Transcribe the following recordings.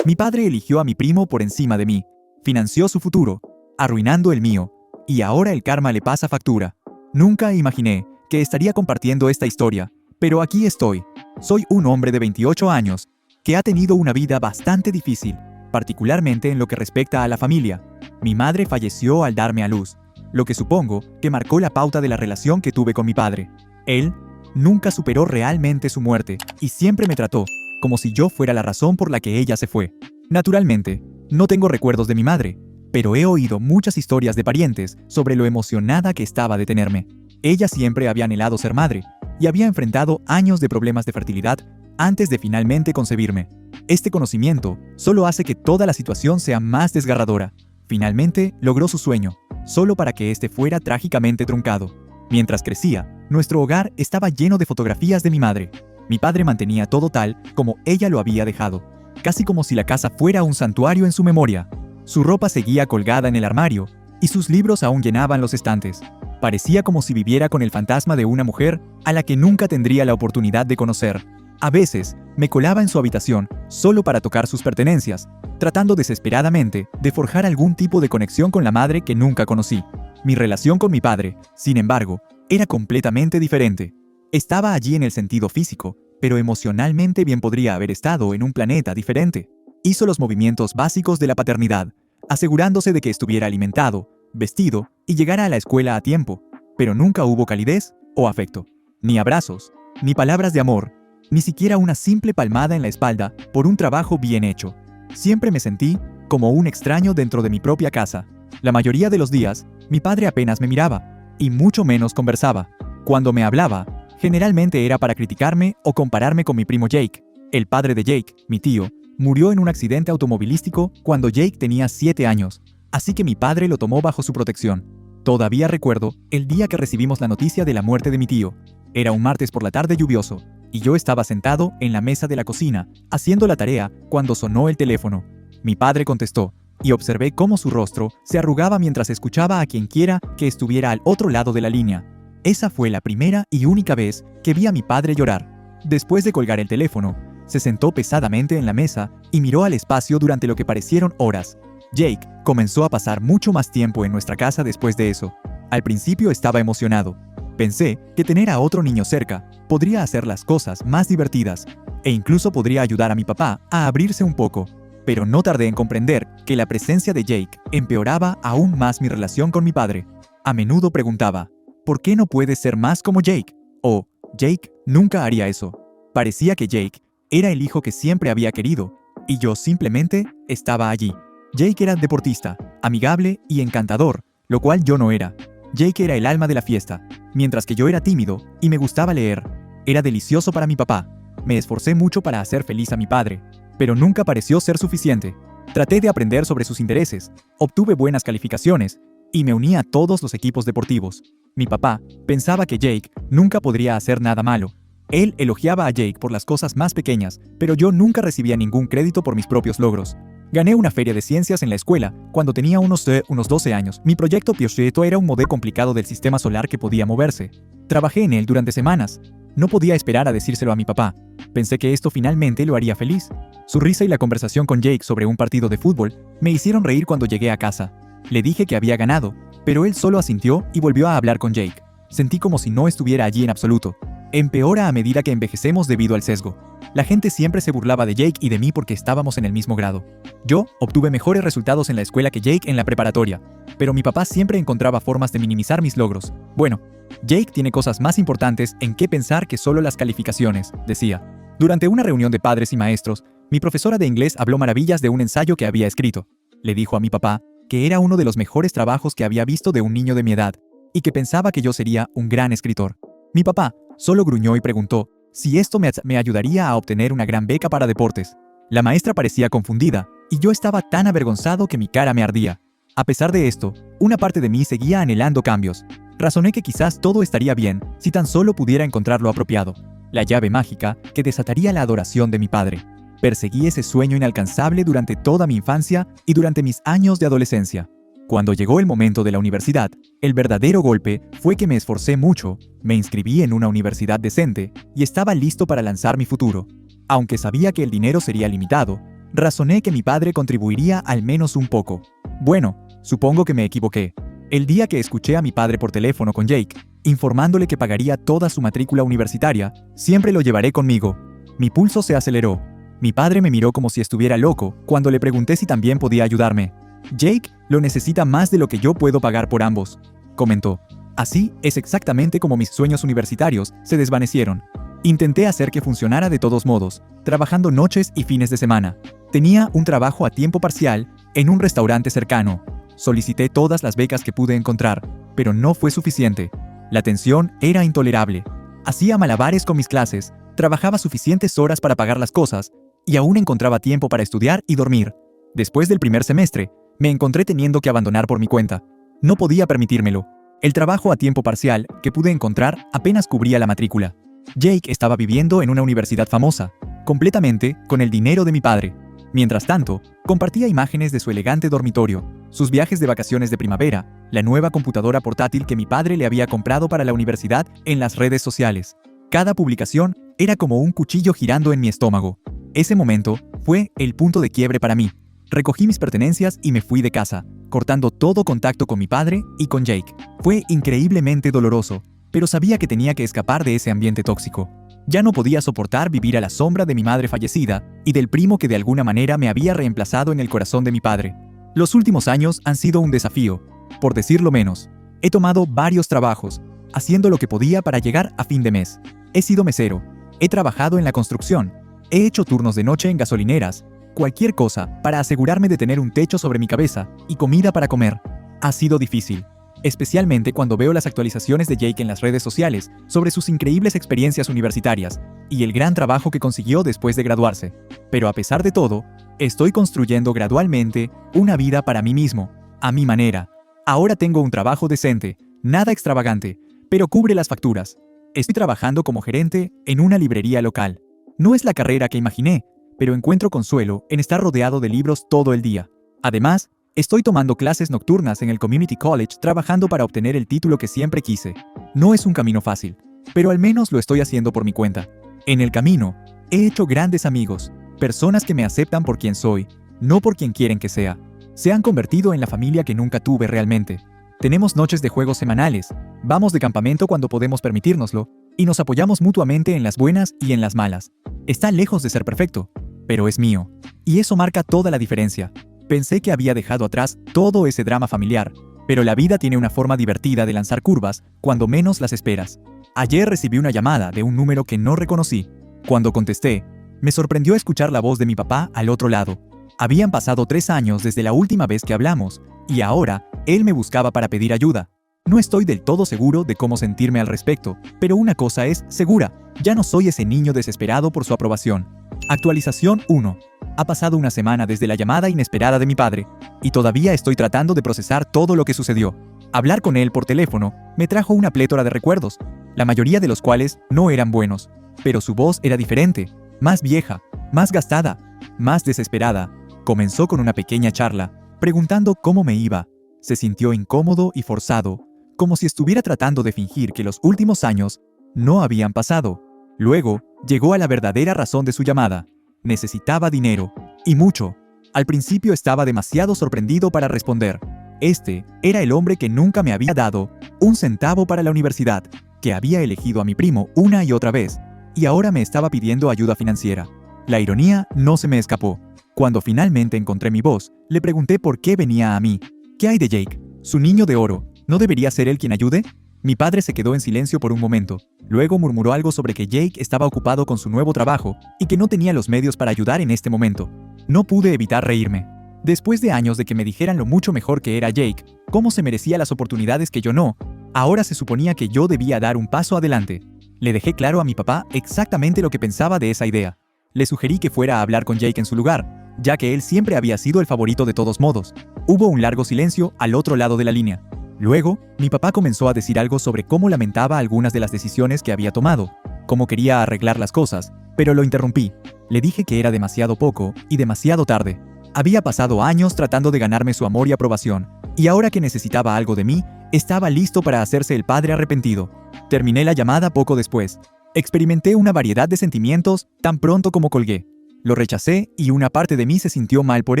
Mi padre eligió a mi primo por encima de mí, financió su futuro, arruinando el mío, y ahora el karma le pasa factura. Nunca imaginé que estaría compartiendo esta historia, pero aquí estoy. Soy un hombre de 28 años que ha tenido una vida bastante difícil, particularmente en lo que respecta a la familia. Mi madre falleció al darme a luz, lo que supongo que marcó la pauta de la relación que tuve con mi padre. Él nunca superó realmente su muerte y siempre me trató como si yo fuera la razón por la que ella se fue. Naturalmente, no tengo recuerdos de mi madre, pero he oído muchas historias de parientes sobre lo emocionada que estaba de tenerme. Ella siempre había anhelado ser madre y había enfrentado años de problemas de fertilidad antes de finalmente concebirme. Este conocimiento solo hace que toda la situación sea más desgarradora. Finalmente logró su sueño, solo para que este fuera trágicamente truncado. Mientras crecía, nuestro hogar estaba lleno de fotografías de mi madre. Mi padre mantenía todo tal como ella lo había dejado, casi como si la casa fuera un santuario en su memoria. Su ropa seguía colgada en el armario y sus libros aún llenaban los estantes. Parecía como si viviera con el fantasma de una mujer a la que nunca tendría la oportunidad de conocer. A veces, me colaba en su habitación solo para tocar sus pertenencias, tratando desesperadamente de forjar algún tipo de conexión con la madre que nunca conocí. Mi relación con mi padre, sin embargo, era completamente diferente. Estaba allí en el sentido físico, pero emocionalmente bien podría haber estado en un planeta diferente. Hizo los movimientos básicos de la paternidad, asegurándose de que estuviera alimentado, vestido y llegara a la escuela a tiempo, pero nunca hubo calidez o afecto, ni abrazos, ni palabras de amor, ni siquiera una simple palmada en la espalda por un trabajo bien hecho. Siempre me sentí como un extraño dentro de mi propia casa. La mayoría de los días, mi padre apenas me miraba, y mucho menos conversaba. Cuando me hablaba, generalmente era para criticarme o compararme con mi primo Jake. El padre de Jake, mi tío, murió en un accidente automovilístico cuando Jake tenía 7 años, así que mi padre lo tomó bajo su protección. Todavía recuerdo el día que recibimos la noticia de la muerte de mi tío. Era un martes por la tarde lluvioso, y yo estaba sentado en la mesa de la cocina, haciendo la tarea, cuando sonó el teléfono. Mi padre contestó, y observé cómo su rostro se arrugaba mientras escuchaba a quienquiera que estuviera al otro lado de la línea. Esa fue la primera y única vez que vi a mi padre llorar. Después de colgar el teléfono, se sentó pesadamente en la mesa y miró al espacio durante lo que parecieron horas. Jake comenzó a pasar mucho más tiempo en nuestra casa después de eso. Al principio estaba emocionado. Pensé que tener a otro niño cerca podría hacer las cosas más divertidas e incluso podría ayudar a mi papá a abrirse un poco. Pero no tardé en comprender que la presencia de Jake empeoraba aún más mi relación con mi padre. A menudo preguntaba, ¿por qué no puedes ser más como Jake? O, Jake nunca haría eso. Parecía que Jake era el hijo que siempre había querido, y yo simplemente estaba allí. Jake era deportista, amigable y encantador, lo cual yo no era. Jake era el alma de la fiesta, mientras que yo era tímido y me gustaba leer. Era delicioso para mi papá. Me esforcé mucho para hacer feliz a mi padre, pero nunca pareció ser suficiente. Traté de aprender sobre sus intereses, obtuve buenas calificaciones y me uní a todos los equipos deportivos. Mi papá pensaba que Jake nunca podría hacer nada malo. Él elogiaba a Jake por las cosas más pequeñas, pero yo nunca recibía ningún crédito por mis propios logros. Gané una feria de ciencias en la escuela cuando tenía unos 12 años. Mi proyecto Piocheto era un modelo complicado del sistema solar que podía moverse. Trabajé en él durante semanas. No podía esperar a decírselo a mi papá. Pensé que esto finalmente lo haría feliz. Su risa y la conversación con Jake sobre un partido de fútbol me hicieron reír cuando llegué a casa. Le dije que había ganado, pero él solo asintió y volvió a hablar con Jake. Sentí como si no estuviera allí en absoluto. Empeora a medida que envejecemos debido al sesgo. La gente siempre se burlaba de Jake y de mí porque estábamos en el mismo grado. Yo obtuve mejores resultados en la escuela que Jake en la preparatoria, pero mi papá siempre encontraba formas de minimizar mis logros. Bueno, Jake tiene cosas más importantes en qué pensar que solo las calificaciones, decía. Durante una reunión de padres y maestros, mi profesora de inglés habló maravillas de un ensayo que había escrito. Le dijo a mi papá que era uno de los mejores trabajos que había visto de un niño de mi edad y que pensaba que yo sería un gran escritor. Mi papá solo gruñó y preguntó si esto me ayudaría a obtener una gran beca para deportes. La maestra parecía confundida y yo estaba tan avergonzado que mi cara me ardía. A pesar de esto, una parte de mí seguía anhelando cambios. Razoné que quizás todo estaría bien si tan solo pudiera encontrar lo apropiado, la llave mágica que desataría la adoración de mi padre. Perseguí ese sueño inalcanzable durante toda mi infancia y durante mis años de adolescencia. Cuando llegó el momento de la universidad, el verdadero golpe fue que me esforcé mucho, me inscribí en una universidad decente y estaba listo para lanzar mi futuro. Aunque sabía que el dinero sería limitado, Razoné que mi padre contribuiría al menos un poco. Bueno, supongo que me equivoqué. El día que escuché a mi padre por teléfono con Jake, informándole que pagaría toda su matrícula universitaria, siempre lo llevaré conmigo. Mi pulso se aceleró. Mi padre me miró como si estuviera loco cuando le pregunté si también podía ayudarme. Jake lo necesita más de lo que yo puedo pagar por ambos, comentó. Así es exactamente como mis sueños universitarios se desvanecieron. Intenté hacer que funcionara de todos modos, trabajando noches y fines de semana. Tenía un trabajo a tiempo parcial en un restaurante cercano. Solicité todas las becas que pude encontrar, pero no fue suficiente. La tensión era intolerable. Hacía malabares con mis clases, trabajaba suficientes horas para pagar las cosas y aún encontraba tiempo para estudiar y dormir. Después del primer semestre, me encontré teniendo que abandonar por mi cuenta. No podía permitírmelo. El trabajo a tiempo parcial que pude encontrar apenas cubría la matrícula. Jake estaba viviendo en una universidad famosa, completamente con el dinero de mi padre. Mientras tanto, compartía imágenes de su elegante dormitorio, sus viajes de vacaciones de primavera, la nueva computadora portátil que mi padre le había comprado para la universidad en las redes sociales. Cada publicación era como un cuchillo girando en mi estómago. Ese momento fue el punto de quiebre para mí. Recogí mis pertenencias y me fui de casa, cortando todo contacto con mi padre y con Jake. Fue increíblemente doloroso, pero sabía que tenía que escapar de ese ambiente tóxico. Ya no podía soportar vivir a la sombra de mi madre fallecida y del primo que de alguna manera me había reemplazado en el corazón de mi padre. Los últimos años han sido un desafío, por decirlo menos. He tomado varios trabajos, haciendo lo que podía para llegar a fin de mes. He sido mesero, he trabajado en la construcción, he hecho turnos de noche en gasolineras, cualquier cosa para asegurarme de tener un techo sobre mi cabeza y comida para comer. Ha sido difícil, especialmente cuando veo las actualizaciones de Jake en las redes sociales sobre sus increíbles experiencias universitarias y el gran trabajo que consiguió después de graduarse. Pero a pesar de todo, estoy construyendo gradualmente una vida para mí mismo, a mi manera. Ahora tengo un trabajo decente, nada extravagante, pero cubre las facturas. Estoy trabajando como gerente en una librería local. No es la carrera que imaginé, pero encuentro consuelo en estar rodeado de libros todo el día. Además, estoy tomando clases nocturnas en el Community College trabajando para obtener el título que siempre quise. No es un camino fácil, pero al menos lo estoy haciendo por mi cuenta. En el camino, he hecho grandes amigos, personas que me aceptan por quien soy, no por quien quieren que sea. Se han convertido en la familia que nunca tuve realmente. Tenemos noches de juegos semanales, vamos de campamento cuando podemos permitírnoslo, y nos apoyamos mutuamente en las buenas y en las malas. Está lejos de ser perfecto, pero es mío, y eso marca toda la diferencia. Pensé que había dejado atrás todo ese drama familiar, pero la vida tiene una forma divertida de lanzar curvas cuando menos las esperas. Ayer recibí una llamada de un número que no reconocí. Cuando contesté, me sorprendió escuchar la voz de mi papá al otro lado. Habían pasado 3 años desde la última vez que hablamos, y ahora él me buscaba para pedir ayuda. No estoy del todo seguro de cómo sentirme al respecto, pero una cosa es segura, ya no soy ese niño desesperado por su aprobación. Actualización 1. Ha pasado una semana desde la llamada inesperada de mi padre, y todavía estoy tratando de procesar todo lo que sucedió. Hablar con él por teléfono me trajo una plétora de recuerdos, la mayoría de los cuales no eran buenos, pero su voz era diferente, más vieja, más gastada, más desesperada. Comenzó con una pequeña charla, preguntando cómo me iba. Se sintió incómodo y forzado, como si estuviera tratando de fingir que los últimos años no habían pasado. Luego, llegó a la verdadera razón de su llamada. Necesitaba dinero, y mucho. Al principio estaba demasiado sorprendido para responder. Este era el hombre que nunca me había dado un centavo para la universidad, que había elegido a mi primo una y otra vez, y ahora me estaba pidiendo ayuda financiera. La ironía no se me escapó. Cuando finalmente encontré mi voz, le pregunté por qué venía a mí. ¿Qué hay de Jake? Su niño de oro. ¿No debería ser él quien ayude? Mi padre se quedó en silencio por un momento. Luego murmuró algo sobre que Jake estaba ocupado con su nuevo trabajo y que no tenía los medios para ayudar en este momento. No pude evitar reírme. Después de años de que me dijeran lo mucho mejor que era Jake, cómo se merecía las oportunidades que yo no, ahora se suponía que yo debía dar un paso adelante. Le dejé claro a mi papá exactamente lo que pensaba de esa idea. Le sugerí que fuera a hablar con Jake en su lugar, ya que él siempre había sido el favorito de todos modos. Hubo un largo silencio al otro lado de la línea. Luego, mi papá comenzó a decir algo sobre cómo lamentaba algunas de las decisiones que había tomado, cómo quería arreglar las cosas, pero lo interrumpí. Le dije que era demasiado poco y demasiado tarde. Había pasado años tratando de ganarme su amor y aprobación, y ahora que necesitaba algo de mí, estaba listo para hacerse el padre arrepentido. Terminé la llamada poco después. Experimenté una variedad de sentimientos tan pronto como colgué. Lo rechacé y una parte de mí se sintió mal por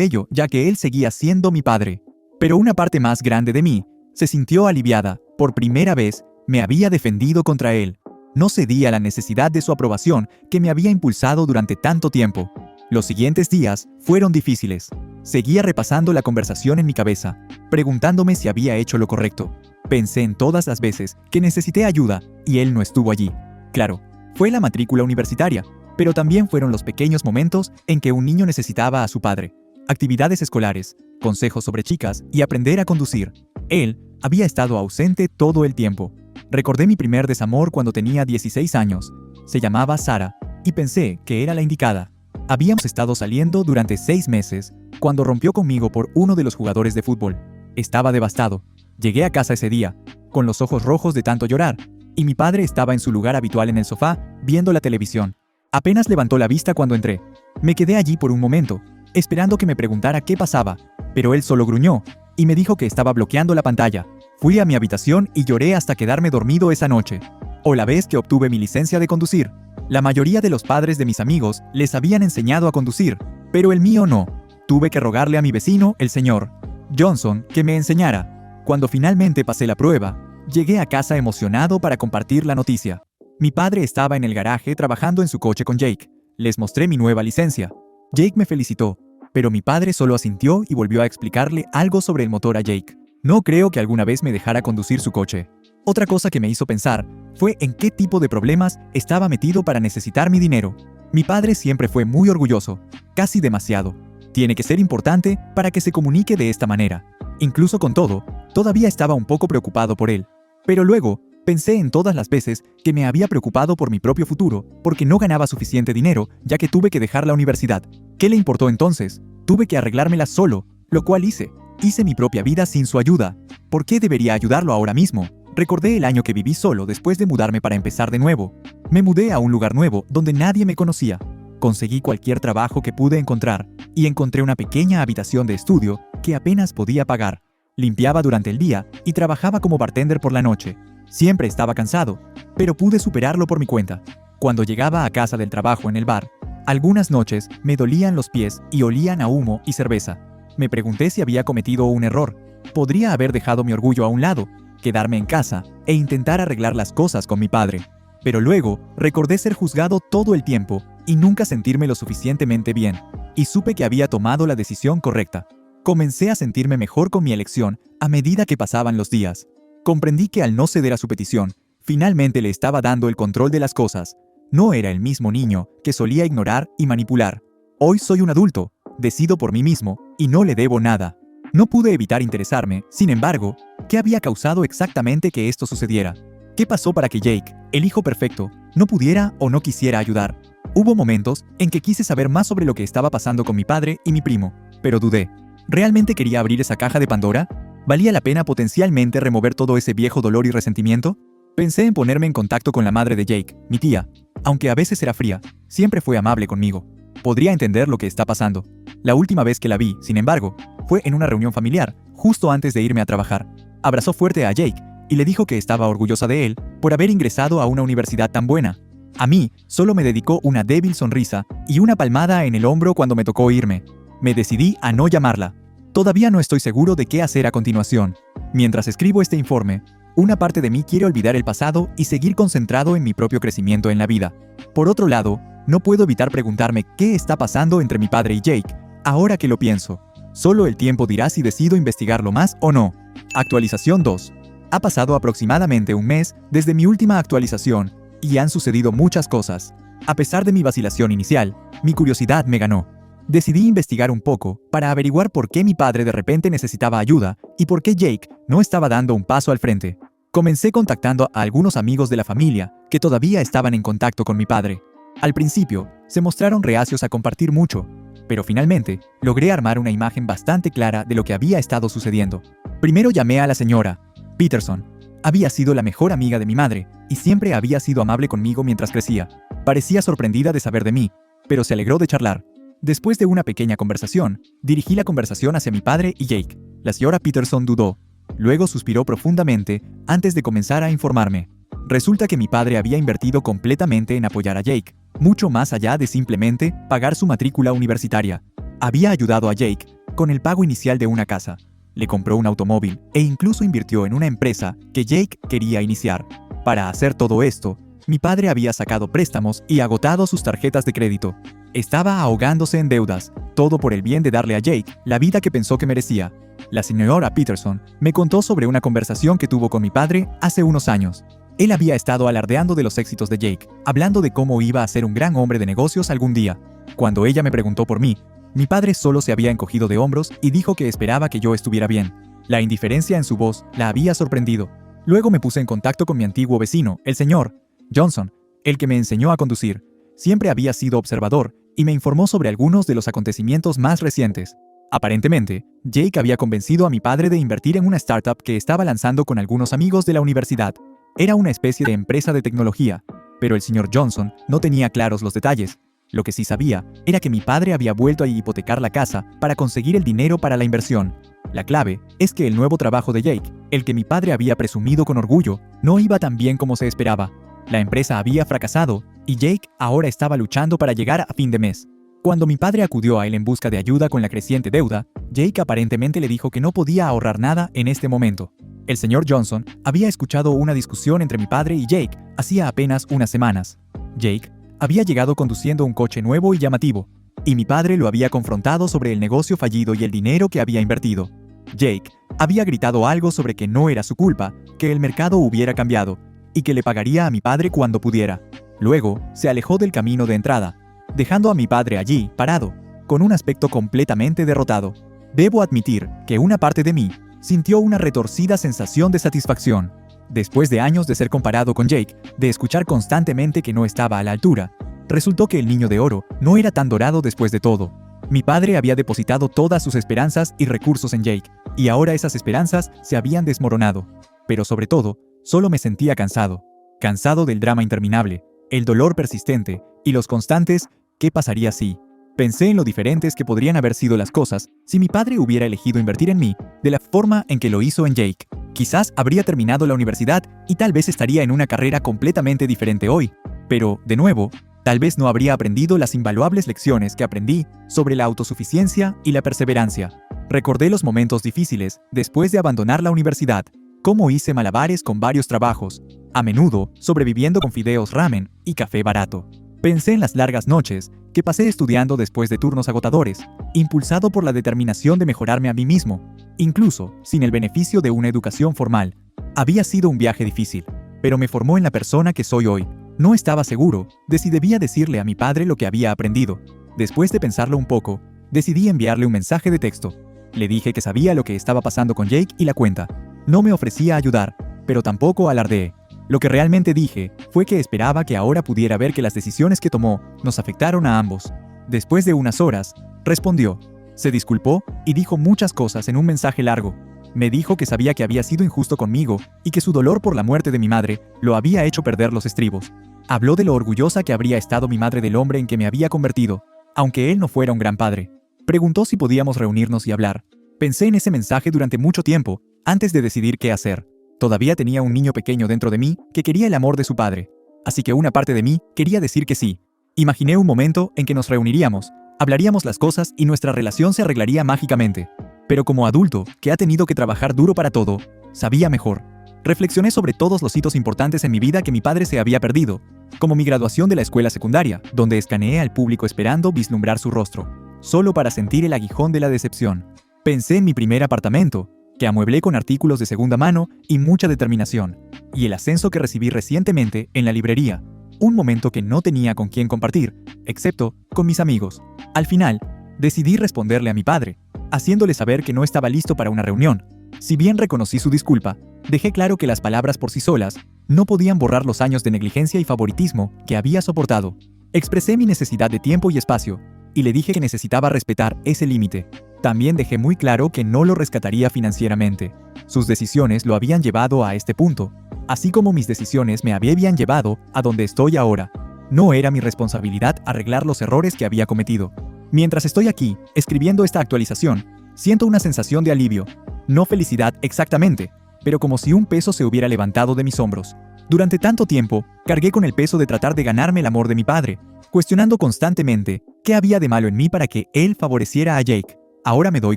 ello, ya que él seguía siendo mi padre. Pero una parte más grande de mí se sintió aliviada. Por primera vez, me había defendido contra él. No cedí a la necesidad de su aprobación que me había impulsado durante tanto tiempo. Los siguientes días fueron difíciles. Seguía repasando la conversación en mi cabeza, preguntándome si había hecho lo correcto. Pensé en todas las veces que necesité ayuda y él no estuvo allí. Claro, fue la matrícula universitaria, pero también fueron los pequeños momentos en que un niño necesitaba a su padre. Actividades escolares, consejos sobre chicas y aprender a conducir. Él había estado ausente todo el tiempo. Recordé mi primer desamor cuando tenía 16 años. Se llamaba Sara y pensé que era la indicada. Habíamos estado saliendo durante 6 meses cuando rompió conmigo por uno de los jugadores de fútbol. Estaba devastado. Llegué a casa ese día, con los ojos rojos de tanto llorar, y mi padre estaba en su lugar habitual en el sofá, viendo la televisión. Apenas levantó la vista cuando entré. Me quedé allí por un momento, esperando que me preguntara qué pasaba, pero él solo gruñó y me dijo que estaba bloqueando la pantalla. Fui a mi habitación y lloré hasta quedarme dormido esa noche. O la vez que obtuve mi licencia de conducir. La mayoría de los padres de mis amigos les habían enseñado a conducir, pero el mío no. Tuve que rogarle a mi vecino, el señor Johnson, que me enseñara. Cuando finalmente pasé la prueba, llegué a casa emocionado para compartir la noticia. Mi padre estaba en el garaje trabajando en su coche con Jake. Les mostré mi nueva licencia. Jake me felicitó, pero mi padre solo asintió y volvió a explicarle algo sobre el motor a Jake. No creo que alguna vez me dejara conducir su coche. Otra cosa que me hizo pensar fue en qué tipo de problemas estaba metido para necesitar mi dinero. Mi padre siempre fue muy orgulloso, casi demasiado. Tiene que ser importante para que se comunique de esta manera. Incluso con todo, todavía estaba un poco preocupado por él. Pero luego, pensé en todas las veces que me había preocupado por mi propio futuro porque no ganaba suficiente dinero ya que tuve que dejar la universidad. ¿Qué le importó entonces? Tuve que arreglármela solo, lo cual hice. Hice mi propia vida sin su ayuda. ¿Por qué debería ayudarlo ahora mismo? Recordé el año que viví solo después de mudarme para empezar de nuevo. Me mudé a un lugar nuevo donde nadie me conocía. Conseguí cualquier trabajo que pude encontrar y encontré una pequeña habitación de estudio que apenas podía pagar. Limpiaba durante el día y trabajaba como bartender por la noche. Siempre estaba cansado, pero pude superarlo por mi cuenta. Cuando llegaba a casa del trabajo en el bar, algunas noches me dolían los pies y olían a humo y cerveza. Me pregunté si había cometido un error. Podría haber dejado mi orgullo a un lado, quedarme en casa e intentar arreglar las cosas con mi padre. Pero luego recordé ser juzgado todo el tiempo y nunca sentirme lo suficientemente bien, y supe que había tomado la decisión correcta. Comencé a sentirme mejor con mi elección a medida que pasaban los días. Comprendí que al no ceder a su petición, finalmente le estaba dando el control de las cosas. No era el mismo niño que solía ignorar y manipular. Hoy soy un adulto, decido por mí mismo y no le debo nada. No pude evitar interesarme, sin embargo, ¿qué había causado exactamente que esto sucediera? ¿Qué pasó para que Jake, el hijo perfecto, no pudiera o no quisiera ayudar? Hubo momentos en que quise saber más sobre lo que estaba pasando con mi padre y mi primo, pero dudé. ¿Realmente quería abrir esa caja de Pandora? ¿Valía la pena potencialmente remover todo ese viejo dolor y resentimiento? Pensé en ponerme en contacto con la madre de Jake, mi tía. Aunque a veces era fría, siempre fue amable conmigo. Podría entender lo que está pasando. La última vez que la vi, sin embargo, fue en una reunión familiar, justo antes de irme a trabajar. Abrazó fuerte a Jake y le dijo que estaba orgullosa de él por haber ingresado a una universidad tan buena. A mí, solo me dedicó una débil sonrisa y una palmada en el hombro cuando me tocó irme. Me decidí a no llamarla. Todavía no estoy seguro de qué hacer a continuación. Mientras escribo este informe, una parte de mí quiere olvidar el pasado y seguir concentrado en mi propio crecimiento en la vida. Por otro lado, no puedo evitar preguntarme qué está pasando entre mi padre y Jake, ahora que lo pienso. Solo el tiempo dirá si decido investigarlo más o no. Actualización 2. Ha pasado aproximadamente un mes desde mi última actualización y han sucedido muchas cosas. A pesar de mi vacilación inicial, mi curiosidad me ganó. Decidí investigar un poco para averiguar por qué mi padre de repente necesitaba ayuda y por qué Jake no estaba dando un paso al frente. Comencé contactando a algunos amigos de la familia que todavía estaban en contacto con mi padre. Al principio, se mostraron reacios a compartir mucho, pero finalmente logré armar una imagen bastante clara de lo que había estado sucediendo. Primero llamé a la señora Peterson. Había sido la mejor amiga de mi madre y siempre había sido amable conmigo mientras crecía. Parecía sorprendida de saber de mí, pero se alegró de charlar. Después de una pequeña conversación, dirigí la conversación hacia mi padre y Jake. La señora Peterson dudó. Luego suspiró profundamente antes de comenzar a informarme. Resulta que mi padre había invertido completamente en apoyar a Jake. mucho más allá de simplemente pagar su matrícula universitaria. Había ayudado a Jake con el pago inicial de una casa, le compró un automóvil e incluso invirtió en una empresa que Jake quería iniciar. Para hacer todo esto, mi padre había sacado préstamos y agotado sus tarjetas de crédito. Estaba ahogándose en deudas, todo por el bien de darle a Jake la vida que pensó que merecía. La señora Peterson me contó sobre una conversación que tuvo con mi padre hace unos años. Él había estado alardeando de los éxitos de Jake, hablando de cómo iba a ser un gran hombre de negocios algún día. Cuando ella me preguntó por mí, mi padre solo se había encogido de hombros y dijo que esperaba que yo estuviera bien. La indiferencia en su voz la había sorprendido. Luego me puse en contacto con mi antiguo vecino, el señor Johnson, el que me enseñó a conducir. Siempre había sido observador y me informó sobre algunos de los acontecimientos más recientes. Aparentemente, Jake había convencido a mi padre de invertir en una startup que estaba lanzando con algunos amigos de la universidad. Era una especie de empresa de tecnología, pero el señor Johnson no tenía claros los detalles. Lo que sí sabía era que mi padre había vuelto a hipotecar la casa para conseguir el dinero para la inversión. La clave es que el nuevo trabajo de Jake, el que mi padre había presumido con orgullo, no iba tan bien como se esperaba. La empresa había fracasado y Jake ahora estaba luchando para llegar a fin de mes. Cuando mi padre acudió a él en busca de ayuda con la creciente deuda, Jake aparentemente le dijo que no podía ahorrar nada en este momento. El señor Johnson había escuchado una discusión entre mi padre y Jake hacía apenas unas semanas. Jake había llegado conduciendo un coche nuevo y llamativo, y mi padre lo había confrontado sobre el negocio fallido y el dinero que había invertido. Jake había gritado algo sobre que no era su culpa, que el mercado hubiera cambiado, y que le pagaría a mi padre cuando pudiera. Luego, se alejó del camino de entrada, dejando a mi padre allí, parado, con un aspecto completamente derrotado. Debo admitir que una parte de mí sintió una retorcida sensación de satisfacción. Después de años de ser comparado con Jake, de escuchar constantemente que no estaba a la altura, resultó que el niño de oro no era tan dorado después de todo. Mi padre había depositado todas sus esperanzas y recursos en Jake, y ahora esas esperanzas se habían desmoronado. Pero sobre todo, solo me sentía cansado. Cansado del drama interminable, el dolor persistente y los constantes ¿qué pasaría si? Pensé en lo diferentes que podrían haber sido las cosas si mi padre hubiera elegido invertir en mí de la forma en que lo hizo en Jake. Quizás habría terminado la universidad y tal vez estaría en una carrera completamente diferente hoy. Pero, de nuevo, tal vez no habría aprendido las invaluables lecciones que aprendí sobre la autosuficiencia y la perseverancia. Recordé los momentos difíciles después de abandonar la universidad, cómo hice malabares con varios trabajos, a menudo sobreviviendo con fideos ramen y café barato. Pensé en las largas noches que pasé estudiando después de turnos agotadores, impulsado por la determinación de mejorarme a mí mismo, incluso sin el beneficio de una educación formal. Había sido un viaje difícil, pero me formó en la persona que soy hoy. No estaba seguro de si debía decirle a mi padre lo que había aprendido. Después de pensarlo un poco, decidí enviarle un mensaje de texto. Le dije que sabía lo que estaba pasando con Jake y la cuenta. No me ofrecía ayudar, pero tampoco alardeé. Lo que realmente dije fue que esperaba que ahora pudiera ver que las decisiones que tomó nos afectaron a ambos. Después de unas horas, respondió. Se disculpó y dijo muchas cosas en un mensaje largo. Me dijo que sabía que había sido injusto conmigo y que su dolor por la muerte de mi madre lo había hecho perder los estribos. Habló de lo orgullosa que habría estado mi madre del hombre en que me había convertido, aunque él no fuera un gran padre. Preguntó si podíamos reunirnos y hablar. Pensé en ese mensaje durante mucho tiempo, antes de decidir qué hacer. Todavía tenía un niño pequeño dentro de mí que quería el amor de su padre, así que una parte de mí quería decir que sí. Imaginé un momento en que nos reuniríamos, hablaríamos las cosas y nuestra relación se arreglaría mágicamente. Pero como adulto, que ha tenido que trabajar duro para todo, sabía mejor. Reflexioné sobre todos los hitos importantes en mi vida que mi padre se había perdido, como mi graduación de la escuela secundaria, donde escaneé al público esperando vislumbrar su rostro, solo para sentir el aguijón de la decepción. Pensé en mi primer apartamento, que amueblé con artículos de segunda mano y mucha determinación, y el ascenso que recibí recientemente en la librería, un momento que no tenía con quién compartir, excepto con mis amigos. Al final, decidí responderle a mi padre, haciéndole saber que no estaba listo para una reunión. Si bien reconocí su disculpa, dejé claro que las palabras por sí solas no podían borrar los años de negligencia y favoritismo que había soportado. Expresé mi necesidad de tiempo y espacio, y le dije que necesitaba respetar ese límite. También dejé muy claro que no lo rescataría financieramente. Sus decisiones lo habían llevado a este punto, así como mis decisiones me habían llevado a donde estoy ahora. No era mi responsabilidad arreglar los errores que había cometido. Mientras estoy aquí, escribiendo esta actualización, siento una sensación de alivio. No felicidad exactamente, pero como si un peso se hubiera levantado de mis hombros. Durante tanto tiempo, cargué con el peso de tratar de ganarme el amor de mi padre, cuestionando constantemente qué había de malo en mí para que él favoreciera a Jake. Ahora me doy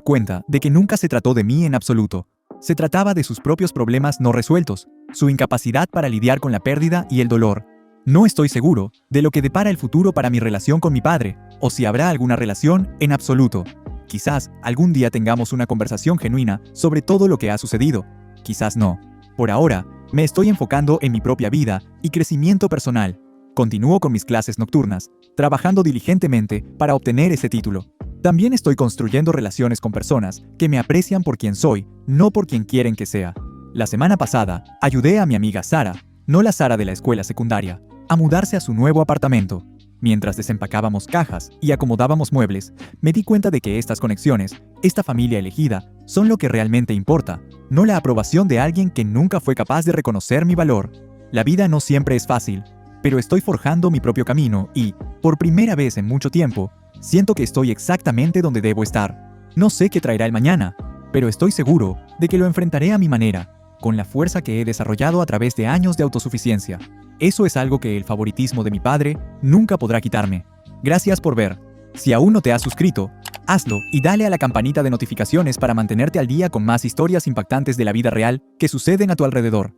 cuenta de que nunca se trató de mí en absoluto. Se trataba de sus propios problemas no resueltos, su incapacidad para lidiar con la pérdida y el dolor. No estoy seguro de lo que depara el futuro para mi relación con mi padre, o si habrá alguna relación en absoluto. Quizás algún día tengamos una conversación genuina sobre todo lo que ha sucedido. Quizás no. Por ahora, me estoy enfocando en mi propia vida y crecimiento personal. Continúo con mis clases nocturnas, trabajando diligentemente para obtener ese título. También estoy construyendo relaciones con personas que me aprecian por quien soy, no por quien quieren que sea. La semana pasada, ayudé a mi amiga Sara, no la Sara de la escuela secundaria, a mudarse a su nuevo apartamento. Mientras desempacábamos cajas y acomodábamos muebles, me di cuenta de que estas conexiones, esta familia elegida, son lo que realmente importa, no la aprobación de alguien que nunca fue capaz de reconocer mi valor. La vida no siempre es fácil, pero estoy forjando mi propio camino y, por primera vez en mucho tiempo, siento que estoy exactamente donde debo estar. No sé qué traerá el mañana, pero estoy seguro de que lo enfrentaré a mi manera, con la fuerza que he desarrollado a través de años de autosuficiencia. Eso es algo que el favoritismo de mi padre nunca podrá quitarme. Gracias por ver. Si aún no te has suscrito, hazlo y dale a la campanita de notificaciones para mantenerte al día con más historias impactantes de la vida real que suceden a tu alrededor.